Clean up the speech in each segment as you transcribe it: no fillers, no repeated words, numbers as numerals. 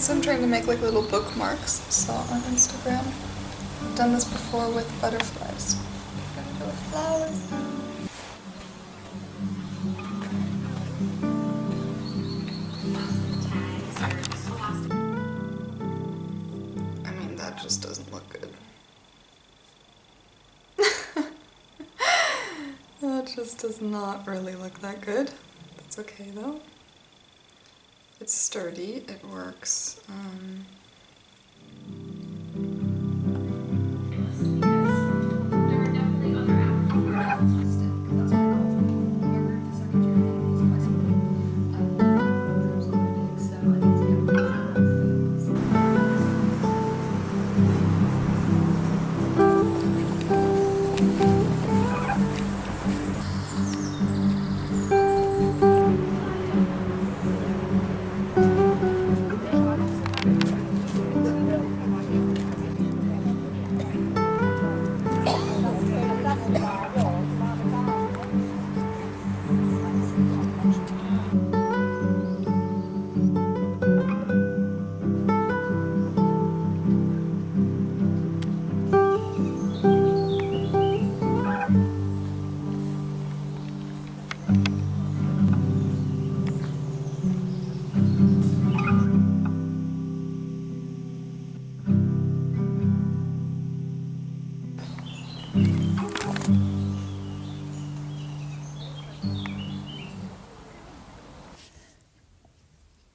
these I'm trying to make like little bookmarks. I saw on Instagram. I've done this before with butterflies. I'm gonna do it with flowers now. I mean, that just doesn't look good. That just does not really look that good. That's okay though. It's sturdy, it works.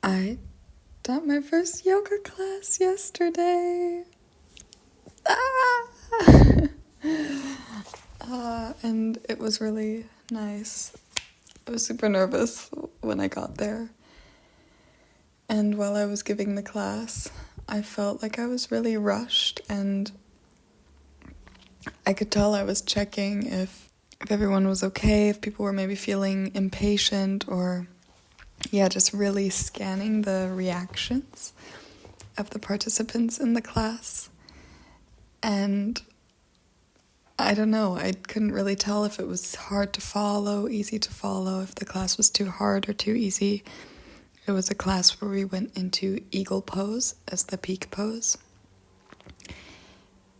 I taught my first yoga class yesterday. And it was really nice. I was super nervous when I got there. And while I was giving the class, I felt like I was really rushed, and I could tell I was checking if everyone was okay, if people were maybe feeling impatient, or just really scanning the reactions of the participants in the class. And I don't know, I couldn't really tell if it was hard to follow, easy to follow, if the class was too hard or too easy. It was a class where we went into eagle pose as the peak pose.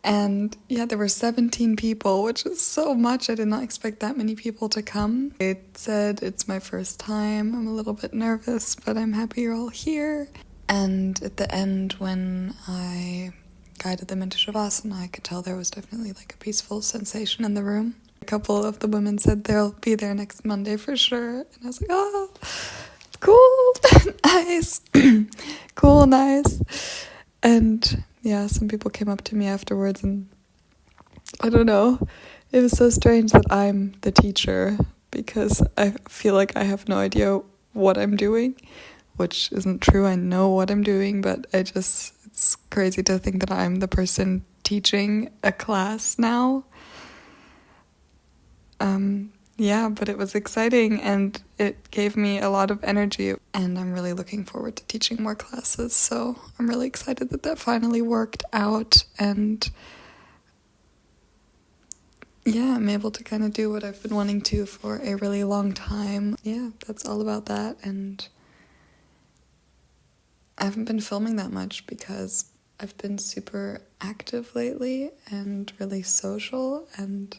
And there were 17 people, which is so much. I did not expect that many people to come. It said it's my first time. I'm a little bit nervous, but I'm happy you're all here. And at the end, when I guided them into Shavasana, I could tell there was definitely like a peaceful sensation in the room. A couple of the women said they'll be there next Monday for sure. And I was like, oh, cool, nice, cool, nice. And some people came up to me afterwards, and I don't know, it was so strange that I'm the teacher, because I feel like I have no idea what I'm doing, which isn't true. I know what I'm doing, but it's crazy to think that I'm the person teaching a class now. But it was exciting, and it gave me a lot of energy, and I'm really looking forward to teaching more classes, so I'm really excited that finally worked out, and I'm able to kind of do what I've been wanting to for a really long time. That's all about that. And I haven't been filming that much because I've been super active lately and really social and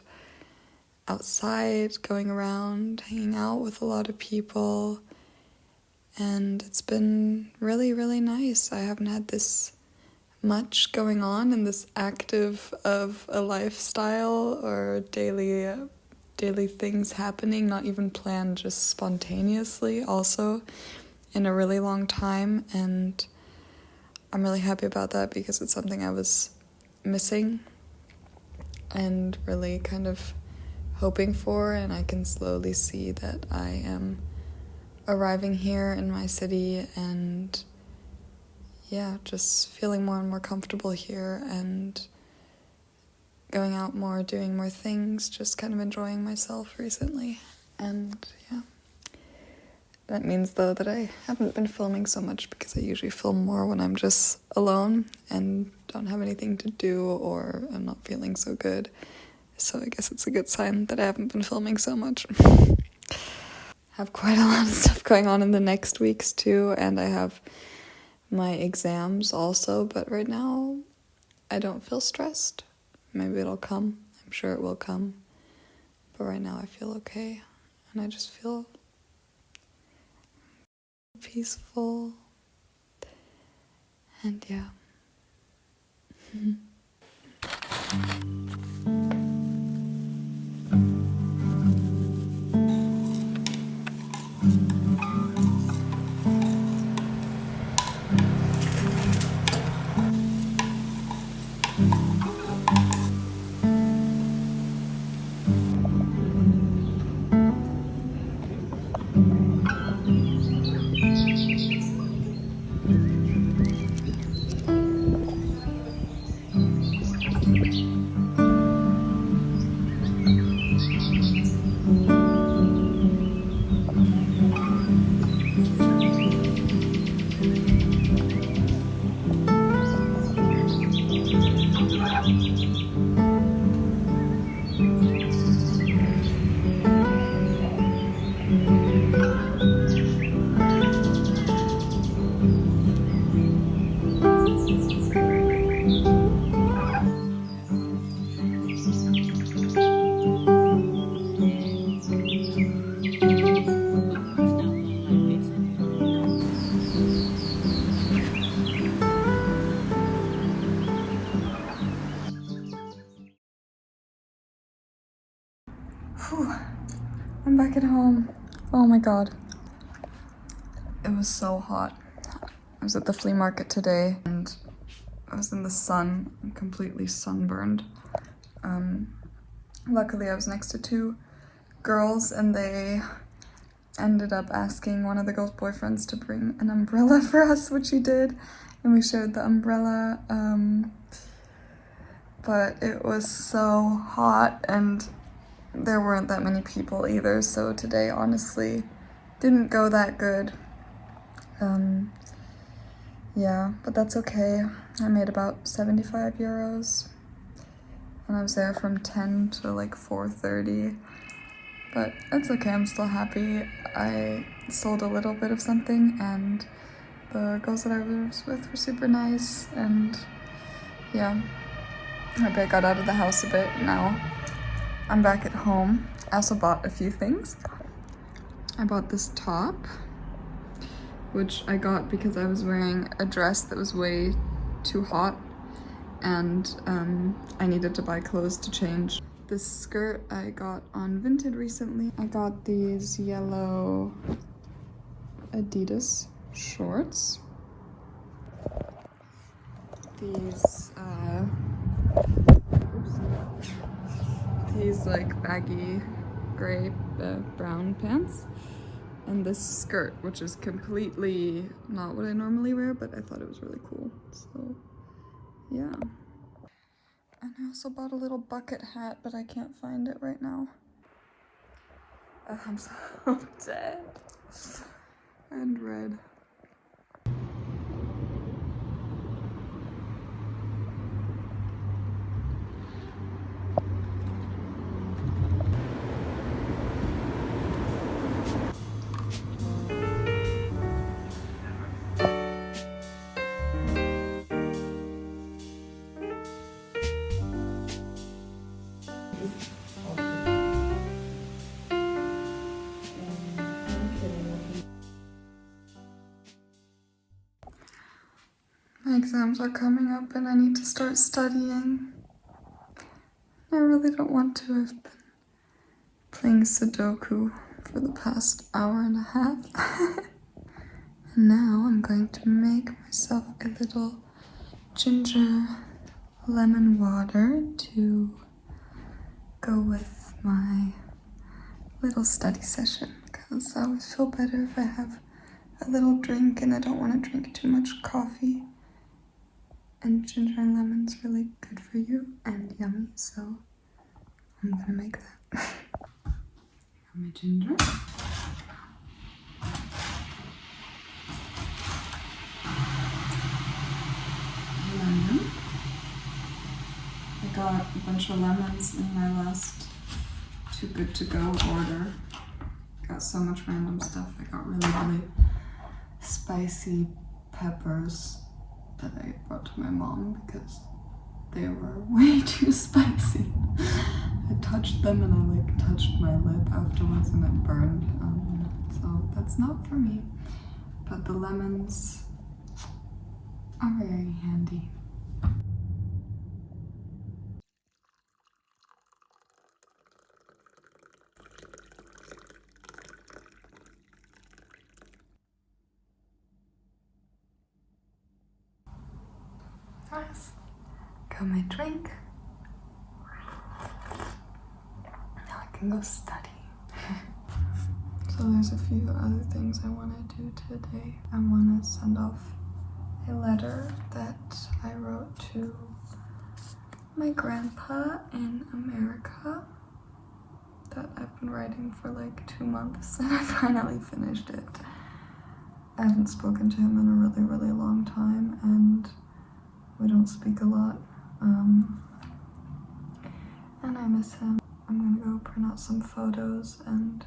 outside, going around, hanging out with a lot of people, and it's been really, really nice. I haven't had this much going on in this active of a lifestyle or daily things happening, not even planned, just spontaneously, also in a really long time, and I'm really happy about that because it's something I was missing and really kind of hoping for, and I can slowly see that I am arriving here in my city and just feeling more and more comfortable here and going out more, doing more things, just kind of enjoying myself recently. And that means though that I haven't been filming so much because I usually film more when I'm just alone and don't have anything to do or I'm not feeling so good. So I guess it's a good sign that I haven't been filming so much. I have quite a lot of stuff going on in the next weeks too, and I have my exams also, but right now I don't feel stressed. Maybe it'll come. I'm sure it will come. But right now I feel okay. And I just feel peaceful. And yeah. Whew. I'm back at home. Oh my god. It was so hot. I was at the flea market today and I was in the sun. I'm completely sunburned. Luckily I was next to two girls and they ended up asking one of the girls' boyfriends to bring an umbrella for us, which he did. And we shared the umbrella. But it was so hot and there weren't that many people either, so today honestly didn't go that good. Yeah, but that's okay. I made about 75 euros and I was there from 10 to like 4:30, but that's okay, I'm still happy. I sold a little bit of something and the girls that I was with were super nice, and yeah, I got out of the house a bit. Now I'm back at home. I also bought a few things. I bought this top, which I got because I was wearing a dress that was way too hot and I needed to buy clothes to change. This skirt I got on Vinted recently. I got these yellow Adidas shorts. These like baggy gray brown pants. And this skirt, which is completely not what I normally wear, but I thought it was really cool, so yeah. And I also bought a little bucket hat, but I can't find it right now. I'm so dead. And red. My exams are coming up and I need to start studying. I really don't want to. I've been playing Sudoku for the past hour and a half. And now I'm going to make myself a little ginger lemon water to go with my little study session, because I always feel better if I have a little drink and I don't want to drink too much coffee. And ginger and lemon's really good for you and yummy, so I'm gonna make that. My ginger. Lemon. I got a bunch of lemons in my last Too Good To Go order. Got so much random stuff. I got really spicy peppers that I brought to my mom because they were way too spicy. I touched them and I like touched my lip afterwards and it burned. So that's not for me. But the lemons are very handy. Nice. Got my drink. Now I can go study. So there's a few other things I want to do today. I want to send off a letter that I wrote to my grandpa in America that I've been writing for like 2 months and I finally finished it. I haven't spoken to him in a really, really long time and we don't speak a lot. And I miss him. I'm gonna go print out some photos and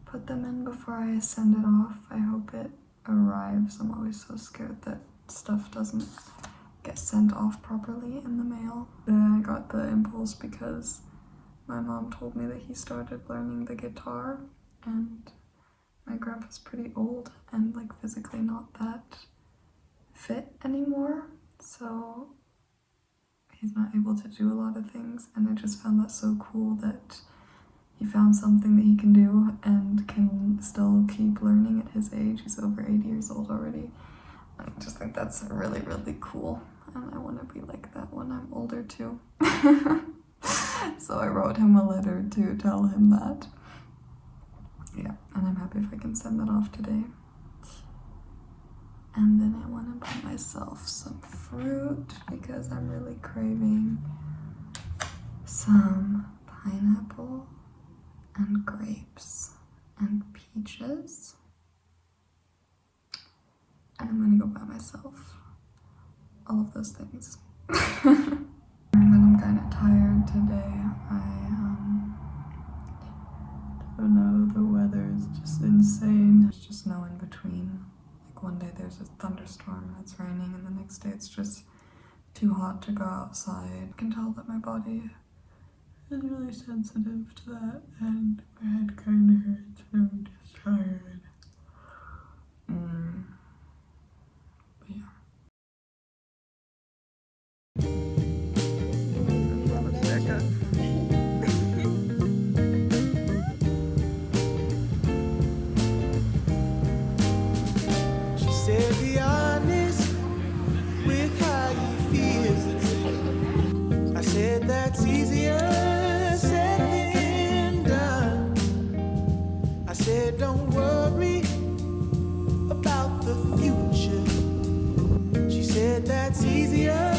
put them in before I send it off. I hope it arrives. I'm always so scared that stuff doesn't get sent off properly in the mail. Then I got the impulse because my mom told me that he started learning the guitar and my grandpa's pretty old and like physically not that fit anymore. So he's not able to do a lot of things and I just found that so cool that he found something that he can do and can still keep learning at his age. He's over 80 years old already. I just think that's really, really cool. And I want to be like that when I'm older too. So I wrote him a letter to tell him that. Yeah, and I'm happy if I can send that off today. And then I want to buy myself some fruit because I'm really craving some pineapple and grapes and peaches. And I'm gonna go buy myself all of those things. And then I'm kind of tired today. I don't know, the weather is just insane. There's just no in between. Like one day there's a thunderstorm and it's raining and the next day it's just too hot to go outside. I can tell that my body is really sensitive to that and my head kind of hurts and I'm just tired. But yeah. She said, be honest with how you feel. I said, that's easier said than done. I said, don't worry about the future. She said, that's easier